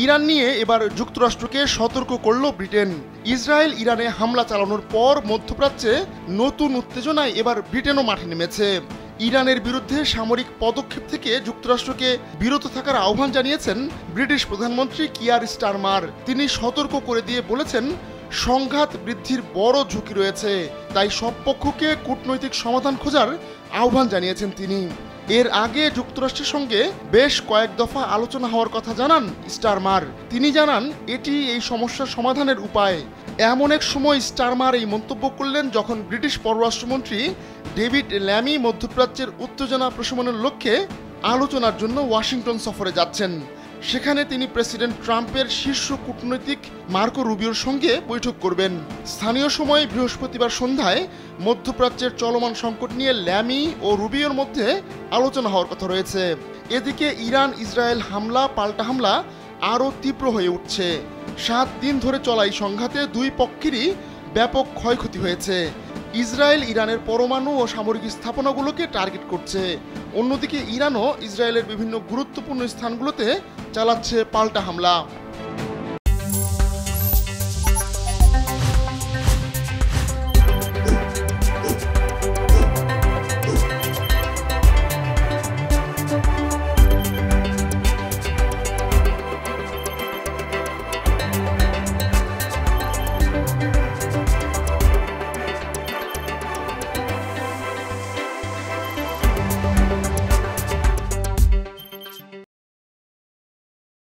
Iran নিয়ে এবার যুক্তরাষ্ট্রকে সতর্ক করল ব্রিটেন। ইসরায়েল ইরানে হামলা চালানোর পর মধ্যপ্রাচ্যে নতুন উত্তেজনায় এবার ব্রিটেনও মাঠে নেমেছে। ইরানের বিরুদ্ধে সামরিক পদক্ষেপ থেকে যুক্তরাষ্ট্রকে বিরত থাকার আহ্বান জানিয়েছেন ব্রিটিশ প্রধানমন্ত্রী কিয়ার স্টারমার। তিনি সতর্ক করে দিয়ে বলেছেন, সংঘাত বৃদ্ধির বড় ঝুঁকি রয়েছে, তাই সব পক্ষকে কূটনৈতিক সমাধান খোঁজার আহ্বান জানিয়েছেন তিনি। এর আগে যুক্তরাষ্ট্রের সঙ্গে বেশ কয়েক দফা আলোচনা হওয়ার কথা জানান স্টারমার। তিনি জানান এটি এই সমস্যার সমাধানের উপায়। এমন এক সময় স্টারমার এই মন্তব্য করলেন যখন ব্রিটিশ পররাষ্ট্রমন্ত্রী ডেভিড ল্যামি মধ্যপ্রাচ্যের উত্তেজনা প্রশমনের লক্ষ্যে আলোচনার জন্য ওয়াশিংটন সফরে যাচ্ছেন। সেখানে তিনি প্রেসিডেন্ট ট্রাম্পের শীর্ষ কূটনৈতিক মার্কো রুবিওর সঙ্গে বৈঠক করবেন। স্থানীয় সময় বৃহস্পতিবার সন্ধ্যায় মধ্যপ্রাচ্যের চলমান সংকট নিয়ে ল্যামি ও রুবিওর মধ্যে আলোচনা হওয়ার কথা রয়েছে। এদিকে ইরান ইসরায়েল হামলা পাল্টা হামলা আরও তীব্র হয়ে উঠছে। 7 দিন ধরে চলা এই সংঘাতে দুই পক্ষেরই ব্যাপক ক্ষয়ক্ষতি হয়েছে। ইসরায়েল ইরানের পরমাণু ও সামরিক স্থাপনাগুলোকে টার্গেট করছে। অন্যদিকে ইরানও ইসরায়েলের বিভিন্ন গুরুত্বপূর্ণ স্থানগুলোতে চালাচ্ছে পাল্টা হামলা।